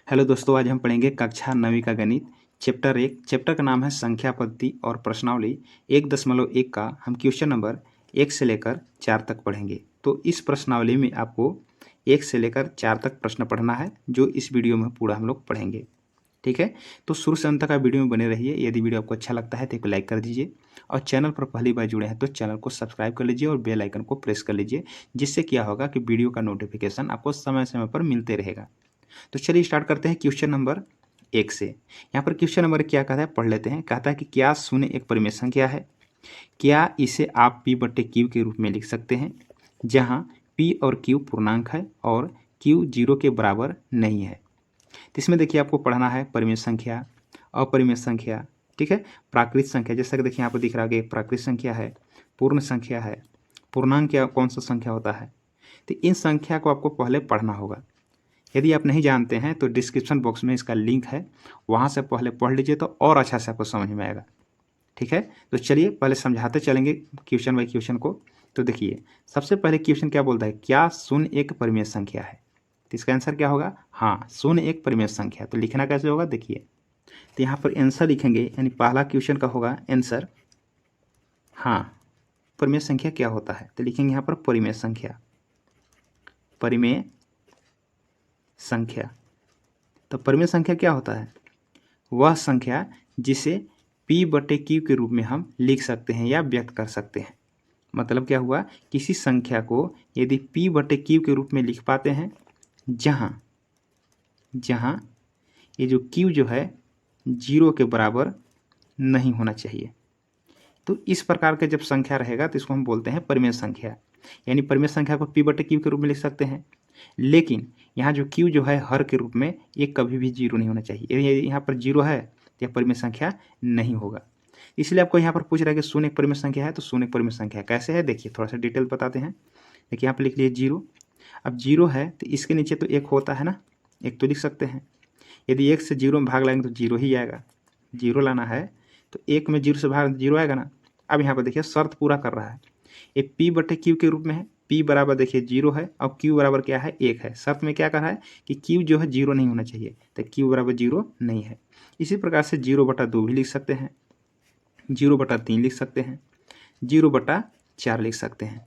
Hello दोस्तों, आज हम पढ़ेंगे कक्षा 9वीं का गणित चैप्टर 1। चैप्टर का नाम है संख्या पद्धति और प्रश्नावली 1.1 का हम क्वेश्चन नंबर 1 से लेकर 4 तक पढ़ेंगे। तो इस प्रश्नावली में आपको 1 से लेकर 4 तक प्रश्न पढ़ना है, जो इस वीडियो में पूरा हम लोग पढ़ेंगे। ठीक है, तो शुरू से अंत तक आप वीडियो में बने रहिए। यदि वीडियो आपको अच्छा लगता है तो एक लाइक कर दीजिए और चैनल पर पहली बार जुड़े हैं तो चैनल को सब्सक्राइब कर लीजिए और बेल आइकन को प्रेस कर लीजिए, जिससे क्या होगा कि वीडियो का नोटिफिकेशन आपको समय समय पर मिलते रहेगा। तो चलिए स्टार्ट करते हैं क्वेश्चन नंबर 1 से। यहाँ पर क्वेश्चन नंबर क्या कहता है, पढ़ लेते हैं। कहता है कि क्या शून्य एक परिमेय संख्या है? क्या इसे आप p बटे क्यू के रूप में लिख सकते हैं, जहाँ p और q पूर्णांक है और q 0 के बराबर नहीं है? तो इसमें देखिए आपको पढ़ना है परिमेय संख्या, अपरिमेय संख्या, ठीक है, प्राकृत संख्या। जैसा कि देखिए यहाँ पर दिख रहा है कि प्राकृत संख्या है, पूर्ण संख्या है, पूर्णांक क्या कौन सा संख्या होता है। तो इन संख्या को आपको पहले पढ़ना होगा। यदि आप नहीं जानते हैं तो डिस्क्रिप्शन बॉक्स में इसका लिंक है, वहाँ से पहले पढ़ लीजिए तो और अच्छा से आपको समझ में आएगा। ठीक है, तो चलिए पहले समझाते चलेंगे क्वेश्चन बाई क्वेश्चन को। तो देखिए सबसे पहले क्वेश्चन क्या बोलता है, क्या शून्य एक परिमेय संख्या है? तो इसका आंसर क्या होगा? हाँ, शून्य एक परिमेय संख्या। तो लिखना कैसे होगा, देखिए तो यहाँ पर आंसर लिखेंगे, यानी पहला क्वेश्चन का होगा आंसर। हाँ, परिमेय संख्या क्या होता है? तो लिखेंगे यहाँ पर परिमेय संख्या, परिमेय संख्या। तो परिमेय संख्या क्या होता है? वह संख्या जिसे p बटे q के रूप में हम लिख सकते हैं या व्यक्त कर सकते हैं। मतलब क्या हुआ, किसी संख्या को यदि p बटे q के रूप में लिख पाते हैं, जहाँ जहाँ ये जो q जो है 0 के बराबर नहीं होना चाहिए। तो इस प्रकार के जब संख्या रहेगा तो इसको हम बोलते हैं परिमेय संख्या। यानी परिमेय संख्या को p बटे q के रूप में लिख सकते हैं, लेकिन यहाँ जो q जो है हर के रूप में, ये कभी भी 0 नहीं होना चाहिए। यदि यहाँ पर 0 है तो यह परिमेय संख्या नहीं होगा। इसलिए आपको यहाँ पर पूछ रहा है कि शून्य एक परिमेय संख्या है, तो शून्य एक परिमेय संख्या कैसे है, देखिए थोड़ा सा डिटेल बताते हैं। देखिए यहाँ पर लिख लीजिए 0। अब 0 है तो इसके नीचे तो 1 होता है ना, 1 तो लिख सकते हैं। यदि 1 से 0 में भाग लाएंगे तो 0 ही आएगा। 0 लाना है तो 1 में 0 से भाग 0 आएगा ना। अब यहाँ पर देखिए शर्त पूरा कर रहा है, ये p बटे q के रूप में है। p बराबर देखिए 0 है और q बराबर क्या है, 1 है। शर्त में क्या कर रहा है कि q जो है 0 नहीं होना चाहिए, तो q बराबर 0 नहीं है। इसी प्रकार से 0/2 भी लिख सकते हैं, 0/3 लिख सकते हैं, 0/4 लिख सकते हैं।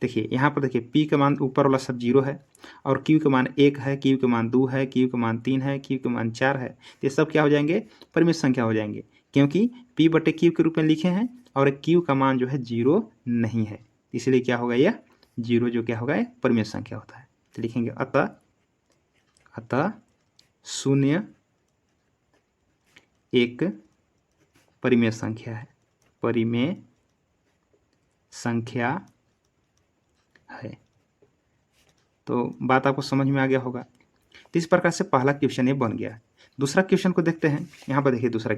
देखिए यहाँ पर देखिए p का मान ऊपर वाला सब 0 है और q का मान 1 है, q का मान 2 है, q का मान 3 है, q का मान 4 है। ये सब क्या हो जाएंगे, परिमेय संख्या हो जाएंगे, क्योंकि p बटे q के रूप में लिखे हैं और q का मान जो है 0 नहीं है। इसलिए क्या होगा, यह 0 जो क्या होगा, परिमेय संख्या होता है। तो लिखेंगे अतः शून्य एक परिमेय संख्या है, परिमेय संख्या है। तो बात आपको समझ में आ गया होगा। तो इस प्रकार से पहला क्वेश्चन ये बन गया। दूसरा क्वेश्चन को देखते हैं। यहाँ पर देखिए दूसरा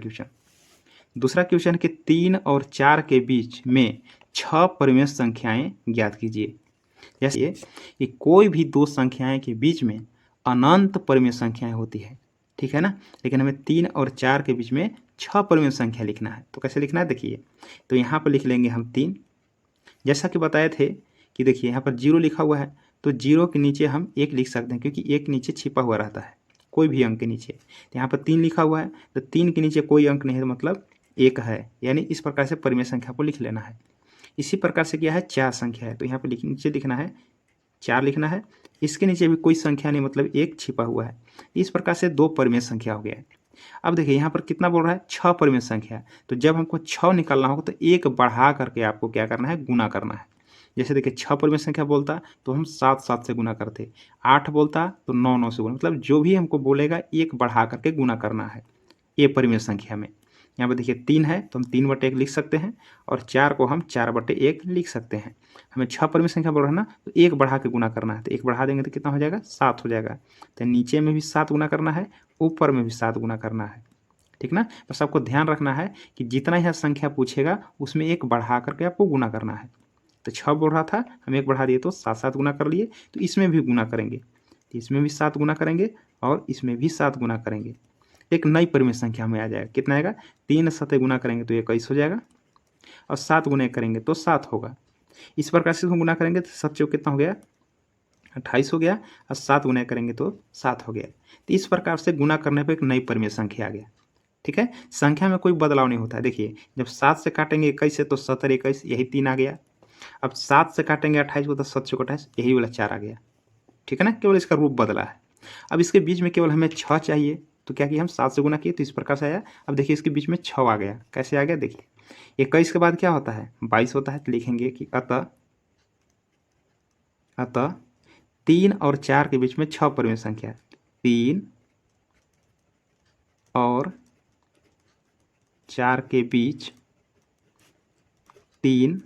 क्वेश्चन के 3 और 4 के बीच में 6 परिमेय संख्याएं ज्ञात कीजिए। जैसे कि कोई भी दो संख्याएं के बीच में अनंत परिमेय संख्याएं होती है, ठीक है ना, लेकिन हमें 3 और 4 के बीच में 6 परिमेय संख्या लिखना है। तो कैसे लिखना है, देखिए तो यहाँ पर लिख लेंगे हम 3। जैसा कि बताए थे कि देखिए यहाँ पर 0 लिखा हुआ है, तो 0 के नीचे हम 1 लिख सकते हैं, क्योंकि 1 नीचे छिपा हुआ रहता है कोई भी अंक के नीचे। तो यहाँ पर 3 लिखा हुआ है, तो 3 के नीचे कोई अंक नहीं है, तो मतलब 1 है। यानी इस प्रकार से परिमेय संख्या को लिख लेना है। इसी प्रकार से क्या है, 4 संख्या है, तो यहाँ पर नीचे लिखना है 4 लिखना है। इसके नीचे भी कोई संख्या नहीं, मतलब 1 छिपा हुआ है। इस प्रकार से 2 परिमेय संख्या हो गया है। अब देखिए यहाँ पर कितना बोल रहा है, 6 परिमेय संख्या। तो जब हमको 6 निकालना होगा तो 1 बढ़ा करके आपको क्या करना है, गुना करना है। जैसे देखिए 6 परिमेय संख्या बोलता तो हम 7 से गुना करते, 8 बोलता तो 9 से गुना, मतलब जो भी हमको बोलेगा 1 बढ़ा करके गुना करना है ये परिमेय संख्या में। यहाँ पर देखिए 3 है तो हम 3/1 लिख सकते हैं और 4 को हम 4/1 लिख सकते हैं। हमें 6 परिमेय संख्या बोल रहा है ना, तो 1 बढ़ा के गुना करना है। तो 1 बढ़ा देंगे तो कितना हो जाएगा, 7 हो जाएगा। तो नीचे में भी 7 गुना करना है, ऊपर में भी 7 गुना करना है, ठीक ना। बस आपको ध्यान रखना है कि जितना यह संख्या पूछेगा उसमें 1 बढ़ा करके आपको गुना करना है। तो 6 बोल रहा था, हम 1 बढ़ा दिए तो 7 गुना कर लिए। तो इसमें भी गुना करेंगे, तो इसमें भी 7 गुना करेंगे और इसमें भी 7 गुना करेंगे। एक नई परिमेय संख्या में आ जाएगा, कितना आएगा, 3 7 गुना करेंगे तो 21 हो जाएगा और 7 गुना करेंगे तो 7 होगा। इस प्रकार से गुना करेंगे तो 7 चौक कितना हो गया, 28 हो गया और 7 गुना करेंगे तो 7 हो गया। तो इस प्रकार से गुना करने पर एक नई परिमेय संख्या आ गया। ठीक है, संख्या में कोई बदलाव नहीं होता है। देखिए जब 7 से काटेंगे 21 से तो 70 21 यही 3 आ गया। अब 7 से काटेंगे 28 को तो 7 चौक 28 यही वाला 4 आ गया। ठीक है ना, केवल इसका रूप बदला है। अब इसके बीच में केवल हमें 6 चाहिए, तो क्या किया हम 7 से गुना किए तो इस प्रकार से आया। अब देखिए इसके बीच में 6 आ गया। कैसे आ गया देखिए, 21 के बाद क्या होता है 22 होता है, तो लिखेंगे कि अतः 3 और 4 के बीच में 6 परिमेय संख्या, 3 और 4 के बीच 3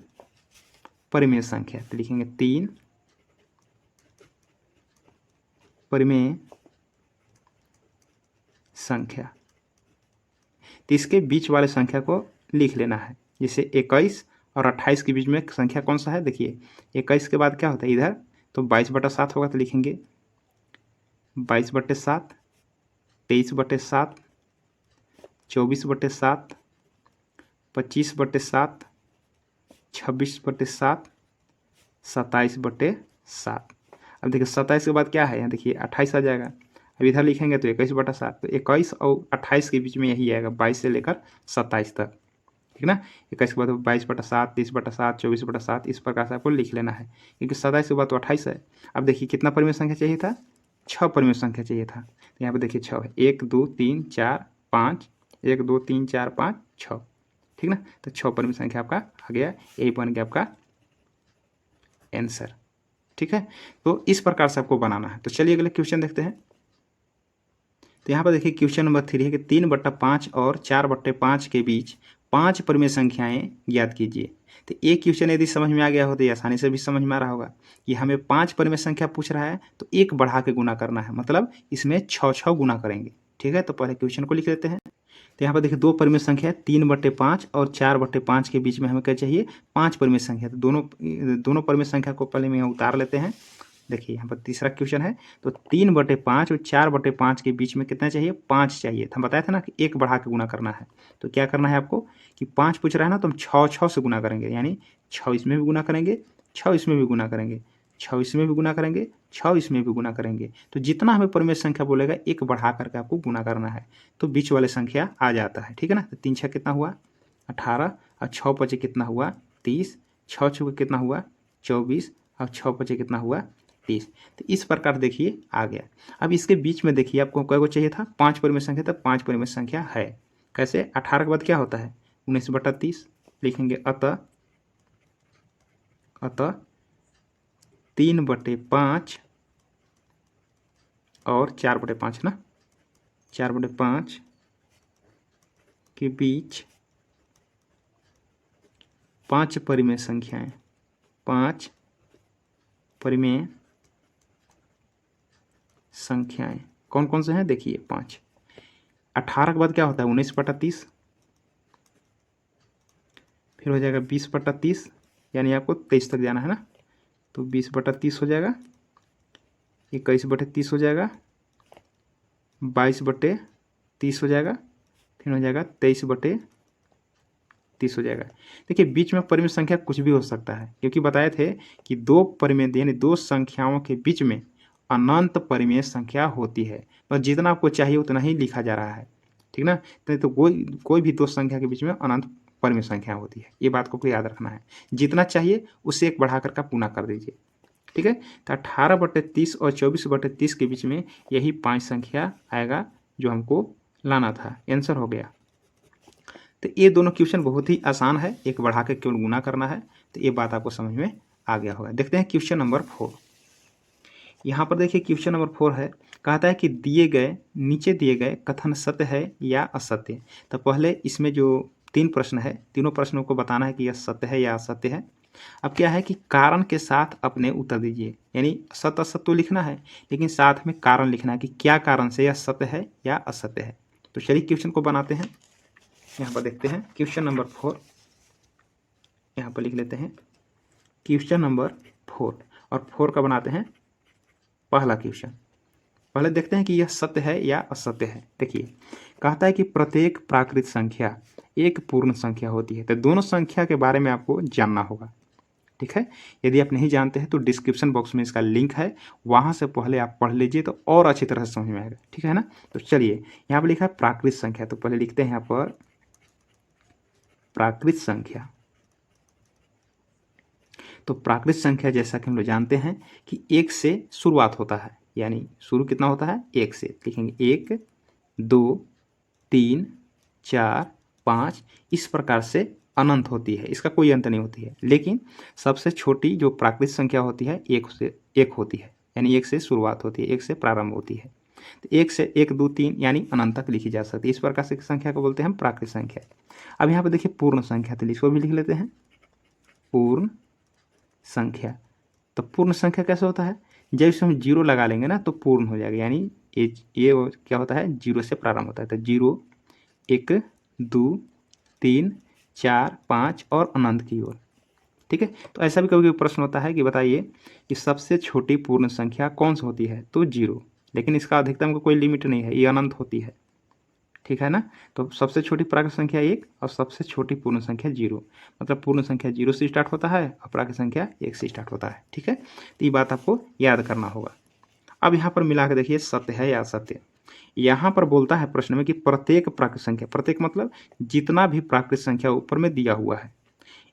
परिमेय संख्या, तो लिखेंगे 3 परिमेय संख्या। तो इसके बीच वाले संख्या को लिख लेना है। जैसे 21 और 28 के बीच में संख्या कौन सा है, देखिए 21 के बाद क्या होता है इधर, तो 22/7 होगा, तो लिखेंगे 22/7, 23/7, 24/7, 25/7, 26/7, 27/7। अब देखिए 27 के बाद क्या है, यहाँ देखिए 28 आ जाएगा। अब इधर लिखेंगे तो 21/7, तो 21 और 28 के बीच में यही आएगा, 22 से लेकर 27 तक। ठीक ना, 21 के बाद 22/7, 30/7, 24/7, इस प्रकार से आपको लिख लेना है, क्योंकि 27 के बाद तो 28 है। अब देखिए कितना परिमेय संख्या चाहिए था, 6 परिमेय संख्या चाहिए था। तो यहाँ पर देखिए 6 है, 1 2 3 4 5, 1 2 3 4 5 6। ठीक ना, तो 6 परिमेय संख्या आपका आ गया, यही बन गया आपका आंसर। ठीक है, तो इस प्रकार से आपको बनाना है। तो चलिए अगले क्वेश्चन देखते हैं। तो यहाँ पर देखिए क्वेश्चन नंबर 3 है कि 3/5 और 4/5 के बीच 5 परिमेय संख्याएं ज्ञात कीजिए। तो एक क्वेश्चन यदि समझ में आ गया हो तो ये आसानी से भी समझ में आ रहा होगा कि हमें 5 परिमेय संख्या पूछ रहा है, तो एक बढ़ा के गुना करना है, मतलब इसमें 6 गुना करेंगे। ठीक है, तो पहले क्वेश्चन को लिख लेते हैं। तो यहाँ पर देखिए 2 परिमेय संख्या है, 3/5 और 4/5 के बीच में हमें क्या चाहिए 5 परिमेय संख्या। तो दोनों परिमेय संख्या को पहले में उतार लेते हैं। देखिए यहाँ पर तीसरा क्वेश्चन है, तो 3/5 और 4/5 के बीच में कितना चाहिए 5 चाहिए। तो हम बताया था ना कि एक बढ़ा के गुना करना है। तो क्या करना है आपको कि 5 पूछ रहा है ना, तो हम 6 से गुना करेंगे, यानी 6 इसमें भी गुना करेंगे, 6 इसमें भी गुना करेंगे, 6 इसमें भी गुना करेंगे, 6 इसमें भी गुना करेंगे। तो जितना हमें परिमेय संख्या बोलेगा एक बढ़ा करके आपको गुना करना है, तो बीच वाले संख्या आ जाता है। ठीक है ना, तो 3 6 कितना हुआ 18 और 6 5 कितना हुआ 30, 6 6 कितना हुआ 24 और 6 5 कितना हुआ 30। तो इस प्रकार देखिए आ गया। अब इसके बीच में देखिए आपको क्या चाहिए था 5 परिमेय संख्या, तो 5 परिमेय संख्या है। कैसे, 18 के बाद क्या होता है 19/30, लिखेंगे अतः 3/5 और 4/5 ना, 4/5 के बीच 5 परिमेय संख्याएं, 5 परिमेय संख्याएं कौन कौन से हैं, देखिए 5। 18 के बाद क्या होता है 19/30, फिर हो जाएगा 20/30, यानी आपको 23 तक जाना है ना, तो 20/30 हो जाएगा, 21/30 हो जाएगा, 22/30 हो जाएगा, फिर हो जाएगा 23/30 हो जाएगा। देखिए बीच में परिमेय संख्या कुछ भी हो सकता है, क्योंकि बताए थे कि दो परिमेय यानी दो संख्याओं के बीच में अनंत परिमेय संख्या होती है, तो जितना आपको चाहिए उतना ही लिखा जा रहा है। ठीक ना, तो कोई भी दो संख्या के बीच में अनंत परिमेय संख्या होती है, ये बात को याद रखना है। जितना चाहिए उससे एक बढ़ा कर गुना कर दीजिए। ठीक है, तो 18/30 और 24/30 के बीच में यही 5 संख्या आएगा जो हमको लाना था। आंसर हो गया। तो ये दोनों क्वेश्चन बहुत ही आसान है, एक बढ़ा के केवल गुना करना है। तो ये बात आपको समझ में आ गया होगा। देखते हैं क्वेश्चन नंबर 4। यहाँ पर देखिए क्वेश्चन नंबर 4 है, कहता है कि नीचे दिए गए कथन सत्य है या असत्य। तो पहले इसमें जो 3 प्रश्न है, तीनों प्रश्नों को बताना है कि यह सत्य है या असत्य है। अब क्या है कि कारण के साथ अपने उत्तर दीजिए, यानी सत्य असत्य तो लिखना है, लेकिन साथ में कारण लिखना है कि क्या कारण से यह सत्य है या असत्य है। तो चलिए क्वेश्चन को बनाते हैं। यहाँ पर देखते हैं क्वेश्चन नंबर 4, यहाँ पर लिख लेते हैं क्वेश्चन नंबर 4, और 4 का बनाते हैं पहला क्वेश्चन। पहले देखते हैं कि यह सत्य है या असत्य है। देखिए कहता है कि प्रत्येक प्राकृत संख्या एक पूर्ण संख्या होती है। तो दोनों संख्या के बारे में आपको जानना होगा। ठीक है। यदि आप नहीं जानते हैं तो डिस्क्रिप्शन बॉक्स में इसका लिंक है, वहाँ से पहले आप पढ़ लीजिए तो और अच्छी तरह से समझ में आएगा, ठीक है ना। तो चलिए यहाँ पर लिखा है प्राकृत संख्या, तो पहले लिखते हैं यहाँ पर प्राकृत संख्या। तो प्राकृत संख्या जैसा कि हम लोग जानते हैं कि 1 से शुरुआत होता है, यानी शुरू कितना होता है 1 से। लिखेंगे 1 2 3 4 5, इस प्रकार से अनंत होती है, इसका कोई अंत नहीं होती है। लेकिन सबसे छोटी जो प्राकृत संख्या होती है 1 होती है, यानी 1 से शुरुआत होती है, 1 से प्रारंभ होती है। तो 1 से 1 2 3 यानी अनंत तक लिखी जा सकती है। इस प्रकार से संख्या को बोलते हैं हम प्राकृत संख्या। अब यहाँ पर देखिए पूर्ण संख्या, तो इसको भी लिख लेते हैं पूर्ण संख्या। तो पूर्ण संख्या कैसे होता है, जब इसमें हम जीरो लगा लेंगे ना तो पूर्ण हो जाएगा, यानी ये क्या होता है जीरो से प्रारंभ होता है। तो 0 1 2 3 4 5 और अनंत की ओर, ठीक है। तो ऐसा भी कभी कभी प्रश्न होता है कि बताइए कि सबसे छोटी पूर्ण संख्या कौन सी होती है, तो 0, लेकिन इसका अधिकतम का कोई लिमिट नहीं है, ये अनंत होती है, ठीक है ना। तो सबसे छोटी प्राकृत संख्या 1 और सबसे छोटी पूर्ण संख्या 0, मतलब पूर्ण संख्या 0 से स्टार्ट होता है और प्राकृत संख्या 1 से स्टार्ट होता है, ठीक है। तो ये बात आपको याद करना होगा। अब यहाँ पर मिला के देखिए सत्य है या असत्य। यहाँ पर बोलता है प्रश्न में कि प्रत्येक प्राकृत संख्या, प्रत्येक मतलब जितना भी प्राकृत संख्या ऊपर में दिया हुआ है,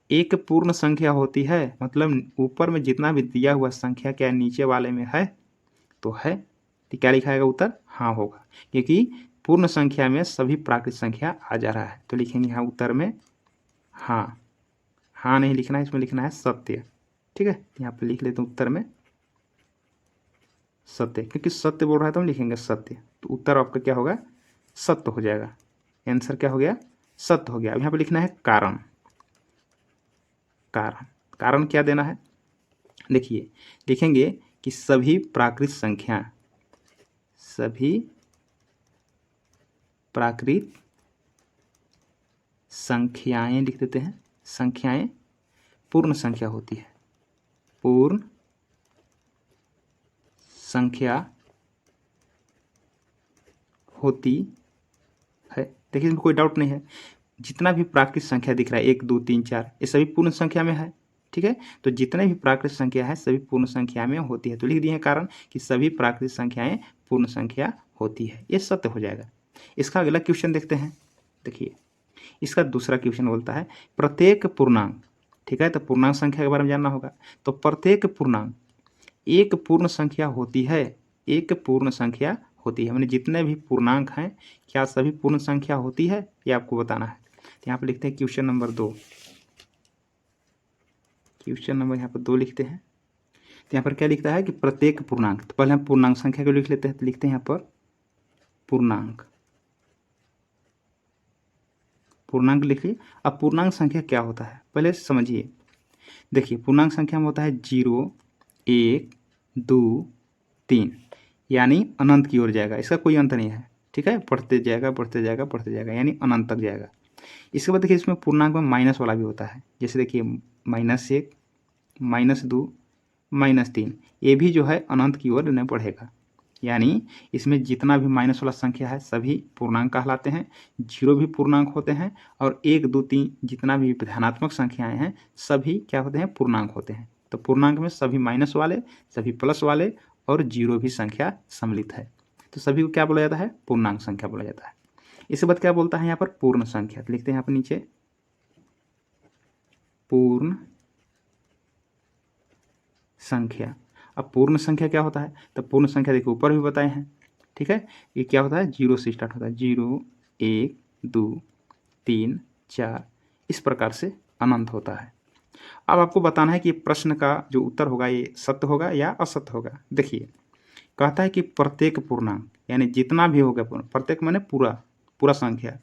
एक पूर्ण संख्या होती है, मतलब ऊपर में जितना भी दिया हुआ संख्या क्या नीचे वाले में है, तो है। तो क्या लिखाएगा उत्तर हाँ होगा, क्योंकि पूर्ण संख्या में सभी प्राकृत संख्या आ जा रहा है। तो लिखेंगे यहाँ उत्तर में हाँ, हाँ नहीं लिखना है, इसमें लिखना है सत्य, ठीक है। यहाँ पर लिख लेते हैं उत्तर में सत्य, क्योंकि सत्य बोल रहा है तो हम लिखेंगे सत्य, तो उत्तर आपका क्या होगा सत्य हो जाएगा। आंसर क्या हो गया सत्य हो गया। अब यहाँ पर लिखना है कारण। कारण, कारण क्या देना है, देखिए लिखेंगे कि सभी प्राकृत संख्या, सभी प्राकृत संख्याएं लिख देते हैं, संख्याएं पूर्ण संख्या होती है, पूर्ण संख्या होती है। देखिए इसमें कोई डाउट नहीं है, जितना भी प्राकृत संख्या दिख रहा है 1 2 3 4, ये सभी पूर्ण संख्या में है, ठीक है। तो जितने भी प्राकृत संख्या है सभी पूर्ण संख्या में होती है। तो लिख दिए हैं कारण कि सभी प्राकृत संख्याएं पूर्ण संख्या होती है, ये सत्य हो जाएगा। इसका अगला क्वेश्चन देखते हैं। देखिए इसका दूसरा क्वेश्चन बोलता है प्रत्येक पूर्णांक, ठीक है। तो पूर्णांक संख्या के बारे में जानना होगा। तो प्रत्येक पूर्णांक एक पूर्ण संख्या होती है, एक पूर्ण संख्या होती है, मैंने जितने भी पूर्णांक हैं क्या सभी पूर्ण संख्या होती है, ये आपको बताना है। तो यहाँ पर लिखते हैं क्वेश्चन नंबर 2, क्वेश्चन नंबर यहाँ पर 2 लिखते हैं। तो यहाँ पर क्या लिखता है कि प्रत्येक पूर्णांक, तो पहले हम पूर्णांक संख्या को लिख लेते हैं। तो लिखते हैं यहाँ पर पूर्णांक, पूर्णांक लिखिए। अब पूर्णांक संख्या क्या होता है पहले समझिए। देखिए पूर्णांक संख्या में होता है 0 1 2 3, यानी अनंत की ओर जाएगा, इसका कोई अंत नहीं है, ठीक है। बढ़ते जाएगा बढ़ते जाएगा बढ़ते जाएगा, यानी अनंत तक जाएगा। इसके बाद देखिए इसमें पूर्णांक में माइनस वाला भी होता है, जैसे देखिए -1 -2 -3, ये भी जो है अनंत की ओर नहीं बढ़ेगा, यानी इसमें जितना भी माइनस वाला संख्या है सभी पूर्णांक कहलाते हैं, 0 भी पूर्णांक होते हैं, और 1 2 3 जितना भी धनात्मक संख्याएं हैं सभी क्या होते हैं पूर्णांक होते हैं। तो पूर्णांक में सभी माइनस वाले, सभी प्लस वाले और 0 भी संख्या सम्मिलित है, तो सभी को क्या बोला जाता है पूर्णांक संख्या बोला जाता है। इसके बाद क्या बोलता है यहाँ पर पूर्ण संख्या, तो लिखते हैं यहाँ पर नीचे पूर्ण संख्या। अब पूर्ण संख्या क्या होता है, तो पूर्ण संख्या देखिए ऊपर भी बताए हैं, ठीक है। ये क्या होता है 0 से स्टार्ट होता है, 0 1 2 3 4, इस प्रकार से अनंत होता है। अब आपको बताना है कि प्रश्न का जो उत्तर होगा ये सत्य होगा या असत्य होगा। देखिए कहता है कि प्रत्येक पूर्णांक, यानी जितना भी होगा प्रत्येक माने पूरा, पूरा संख्या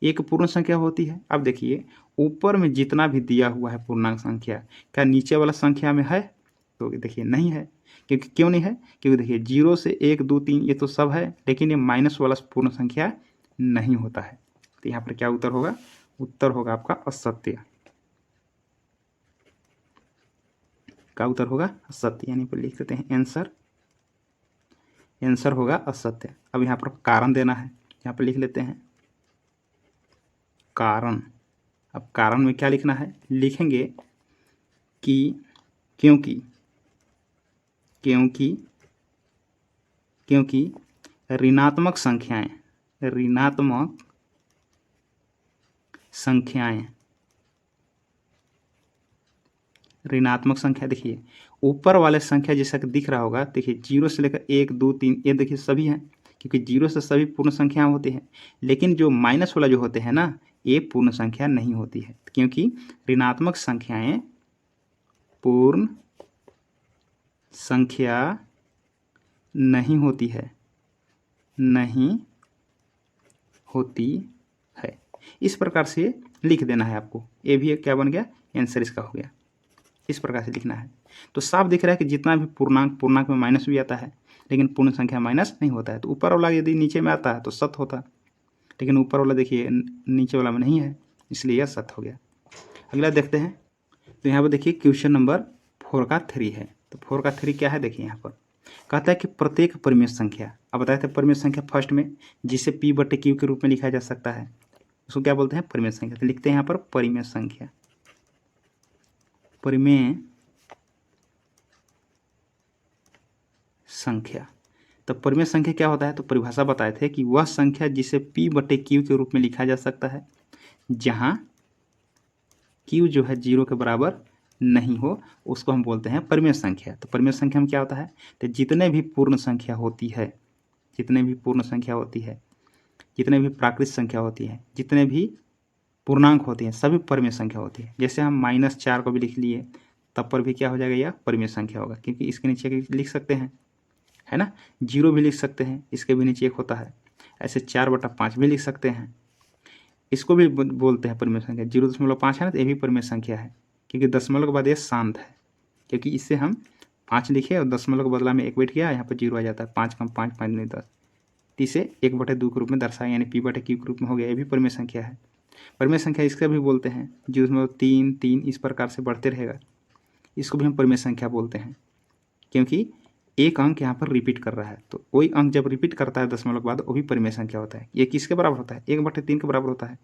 एक पूर्ण संख्या होती है। अब देखिए ऊपर में जितना भी दिया हुआ है पूर्णांक संख्या क्या नीचे वाला संख्या में है, तो देखिए नहीं है। क्योंकि क्यों नहीं है, क्योंकि देखिए 0 से 1 2 3 ये तो सब है, लेकिन ये माइनस वाला पूर्ण संख्या नहीं होता है। तो यहाँ पर क्या उत्तर होगा, उत्तर होगा आपका असत्य, का उत्तर होगा असत्य, यानी पर लिख देते हैं आंसर, आंसर होगा असत्य। अब यहाँ पर कारण देना है, यहाँ पर लिख लेते हैं कारण। अब कारण में क्या लिखना है, लिखेंगे कि क्योंकि क्योंकि क्योंकि ऋणात्मक संख्याएं ऋणात्मक संख्या देखिए ऊपर वाले संख्या जैसा कि दिख रहा होगा, देखिए 0 से लेकर 1 2 3 ये देखिए सभी हैं, क्योंकि 0 से सभी पूर्ण संख्या होती है। लेकिन जो माइनस वाला जो होते हैं ना, ये पूर्ण संख्या नहीं होती है, क्योंकि ऋणात्मक संख्याएं पूर्ण संख्या नहीं होती है, इस प्रकार से लिख देना है आपको। ये भी क्या बन गया, आंसर इसका हो गया। इस प्रकार से लिखना है। तो साफ दिख रहा है कि जितना भी पूर्णांक में माइनस भी आता है, लेकिन पूर्ण संख्या माइनस नहीं होता है। तो ऊपर वाला यदि नीचे में आता है तो सत होता, लेकिन ऊपर वाला देखिए नीचे वाला में नहीं है, इसलिए यह सत हो गया। अगला देखते हैं। तो यहाँ पर देखिए क्वेश्चन नंबर 4 का 3 है। तो 4 का 3 क्या है, देखिए यहाँ पर कहता है कि प्रत्येक परिमेय संख्या, अब बताए थे परिमेय संख्या फर्स्ट में जिसे P/Q के रूप में लिखा जा सकता है, उसको क्या बोलते हैं, परिमेय संख्या। तो लिखते हैं यहाँ पर परिमेय संख्या। तो परिमेय संख्या क्या होता है, तो परिभाषा बताए थे कि वह संख्या जिसे P/Q के रूप में लिखा जा सकता है जहां Q जो है 0 के बराबर नहीं हो, उसको हम बोलते हैं परिमेय संख्या। तो परिमेय संख्या में क्या होता है, तो जितने भी पूर्ण संख्या होती है, जितने भी प्राकृत संख्या होती है, जितने भी पूर्णांक होती हैं, सभी परिमेय संख्या होती है। जैसे हम -4 को भी लिख लिए तब पर भी क्या हो जाएगा, यह परिमेय संख्या होगा, क्योंकि इसके नीचे लिख सकते हैं, है ना। 0 भी लिख सकते हैं, इसके भी नीचे 1 होता है। ऐसे 4/5 भी लिख सकते हैं, इसको भी बोलते हैं परिमेय संख्या। 0.5 है ना, तो ये भी परिमेय संख्या है, क्योंकि दशमलव के बाद ये शांत है, क्योंकि इससे हम 5 लिखे और दशमलव के बदला में 1 बैठ गया, यहाँ पर 0 आ जाता है। 5 कम 5 5 नहीं 10, इसे 1/2 के रूप में दर्शाया, यानी P/Q के रूप में हो गया। ये भी परिमेय संख्या है। परिमेय संख्या इसका भी बोलते हैं, 0.3 इस प्रकार से बढ़ते रहेगा, इसको भी हम परिमेय संख्या बोलते हैं, क्योंकि एक अंक यहाँ पर रिपीट कर रहा है। तो कोई अंक जब रिपीट करता है दशमलव के बाद, वो भी परिमेय संख्या होता है। ये किसके बराबर होता है, 1/3 के बराबर होता है।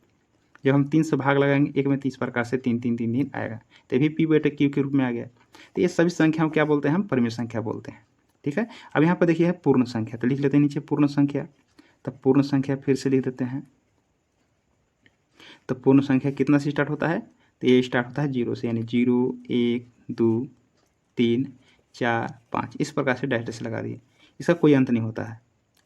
जब हम 3 से भाग लगाएंगे 1 में, 3 प्रकार से 3 3 3 3 आएगा, तो ये भी P/Q के रूप में आ गया। तो ये सभी संख्याओं क्या बोलते हैं, हम परिमेय संख्या बोलते हैं। ठीक है। अब यहाँ पर देखिए है पूर्ण संख्या, तो लिख लेते हैं नीचे पूर्ण संख्या। तब पूर्ण संख्या फिर से लिख देते हैं। तो पूर्ण संख्या कितना से स्टार्ट होता है, तो ये स्टार्ट होता है 0 से, यानी 0 1 2 3 4 5 इस प्रकार से डैश डैश लगा दिए, इसका कोई अंत नहीं होता है।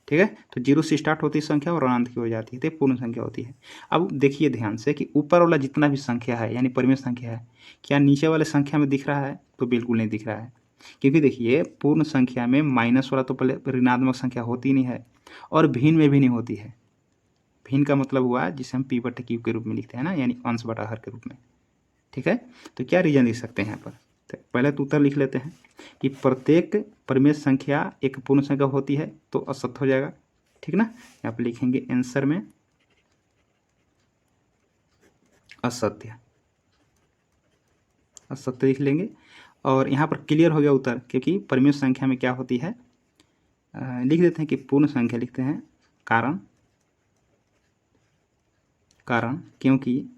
ठीक है। तो 0 से स्टार्ट होती है संख्या और अनंत की हो जाती है, तो पूर्ण संख्या होती है। अब देखिए ध्यान से कि ऊपर वाला जितना भी संख्या है, यानी परिमेय संख्या है, क्या नीचे वाले संख्या में दिख रहा है, तो बिल्कुल नहीं दिख रहा है, क्योंकि देखिए पूर्ण संख्या में माइनस वाला तो पहले ऋणात्मक संख्या होती नहीं है, और भिन्न में भी नहीं होती है। भिन्न का मतलब हुआ जिसे हम P/Q के रूप में लिखते हैं ना, यानी अंश बटा हर के रूप में। ठीक है। तो क्या रीजन लिख सकते हैं यहाँ पर, तो पहले तो उत्तर लिख लेते हैं कि प्रत्येक परिमेय संख्या एक पूर्ण संख्या होती है, तो असत्य हो जाएगा। ठीक ना। यहाँ पर लिखेंगे आंसर में असत्य लिख लेंगे, और यहाँ पर क्लियर हो गया उत्तर, क्योंकि परिमेय संख्या में क्या होती है, लिख देते हैं कि पूर्ण संख्या लिखते हैं। कारण क्योंकि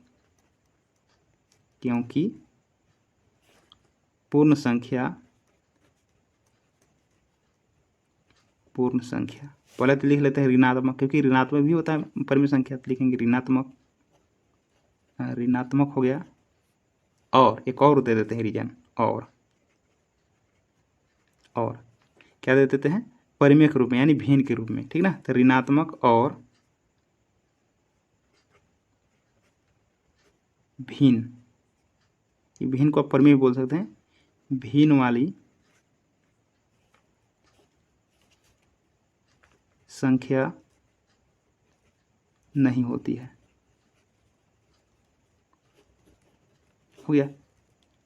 पूर्ण संख्या पहले तो लिख लेते हैं ऋणात्मक, क्योंकि ऋणात्मक भी होता है परिमेय संख्या, तो लिखेंगे ऋणात्मक हो गया। और एक और दे देते हैं रीजन, और क्या दे देते हैं, परिमेय के रूप में, यानी भिन्न के रूप में। ठीक ना। तो ऋणात्मक और भिन्न, भिन्न को आप परिमेय बोल सकते हैं, भिन्न वाली संख्या नहीं होती है। हो गया।